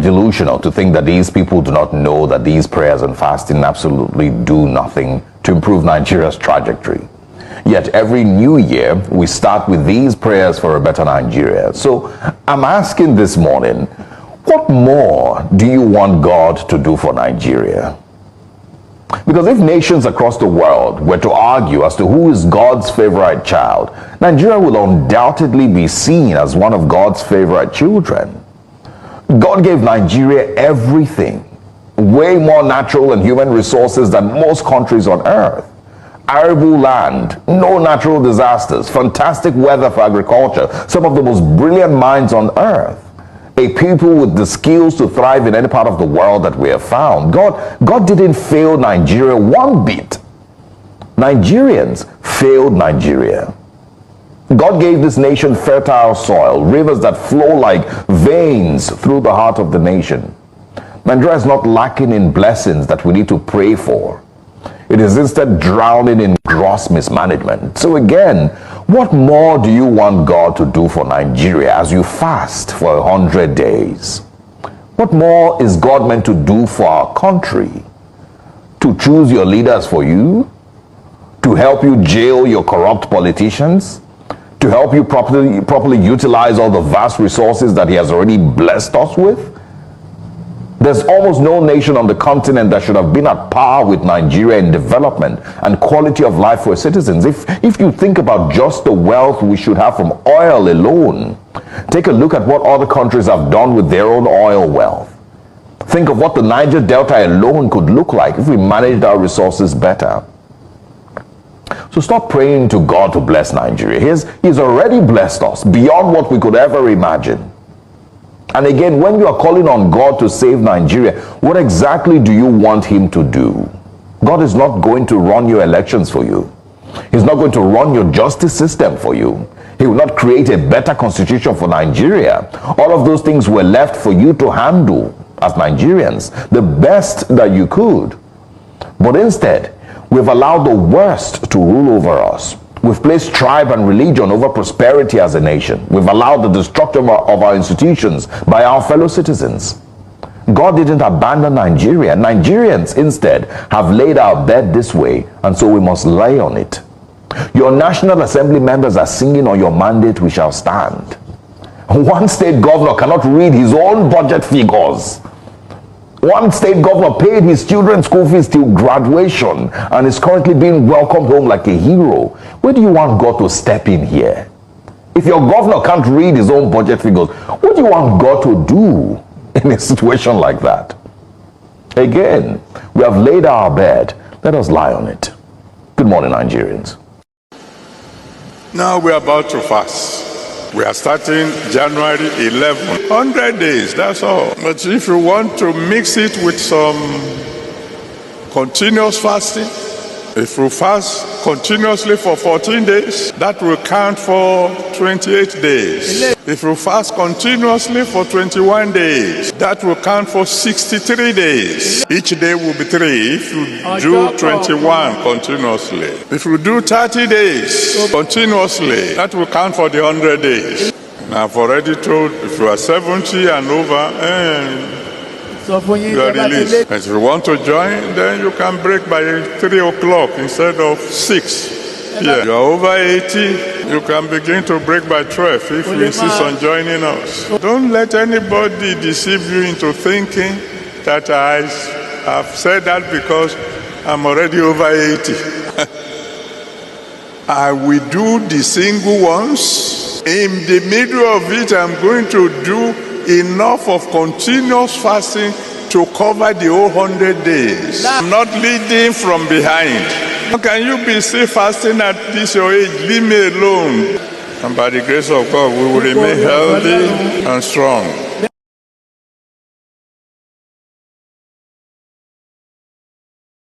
delusional to think that these people do not know that these prayers and fasting absolutely do nothing to improve Nigeria's trajectory. Yet every new year, we start with these prayers for a better Nigeria. So I'm asking this morning, what more do you want God to do for Nigeria? Because if nations across the world were to argue as to who is God's favorite child, Nigeria will undoubtedly be seen as one of God's favorite children. God gave Nigeria everything, way more natural and human resources than most countries on earth. Arable land, no natural disasters, fantastic weather for agriculture, some of the most brilliant minds on earth. A people with the skills to thrive in any part of the world that we have found. God didn't fail Nigeria one bit. Nigerians failed Nigeria. God gave this nation fertile soil, rivers that flow like veins through the heart of the nation. Nigeria is not lacking in blessings that we need to pray for. It is instead drowning in gross mismanagement. So again, what more do you want God to do for Nigeria as you fast for 100 days? What more is God meant to do for our country? To choose your leaders for you? To help you jail your corrupt politicians? To help you properly utilize all the vast resources that He has already blessed us with? There's almost no nation on the continent that should have been at par with Nigeria in development and quality of life for its citizens. If you think about just the wealth we should have from oil alone, take a look at what other countries have done with their own oil wealth. Think of what the Niger Delta alone could look like if we managed our resources better. So stop praying to God to bless Nigeria. He's already blessed us beyond what we could ever imagine. And again, when you are calling on God to save Nigeria, what exactly do you want Him to do? God is not going to run your elections for you. He's not going to run your justice system for you. He will not create a better constitution for Nigeria. All of those things were left for you to handle as Nigerians, the best that you could. But instead, we've allowed the worst to rule over us. We've placed tribe and religion over prosperity as a nation. We've allowed the destruction of our institutions by our fellow citizens. God didn't abandon Nigeria. Nigerians instead have laid our bed this way, and so we must lay on it. Your National Assembly members are singing on your mandate, we shall stand. One state governor cannot read his own budget figures. One state governor paid his children's school fees till graduation and is currently being welcomed home like a hero. Where do you want God to step in here? If your governor can't read his own budget figures, what do you want God to do in a situation like that? Again, we have laid our bed. Let us lie on it. Good morning, Nigerians. Now we are about to fast. We are starting January 11. 100 days, that's all. But if you want to mix it with some continuous fasting, if you fast continuously for 14 days, that will count for 28 days. If you fast continuously for 21 days, that will count for 63 days. Each day will be 3 if you do 21 continuously. If you do 30 days continuously, that will count for the 100 days. And I've already told, if you are 70 and over, you are released. And if you want to join, then you can break by 3 o'clock instead of 6. Yeah. You are over 80, you can begin to break by 12 if you insist on joining us. Don't let anybody deceive you into thinking that I have said that because I'm already over 80. I will do the single ones. In the middle of it, I'm going to do enough of continuous fasting to cover the whole 100 days. I'm not leading from behind. How can you be still fasting at this your age? Leave me alone. And by the grace of God, we will remain healthy and strong.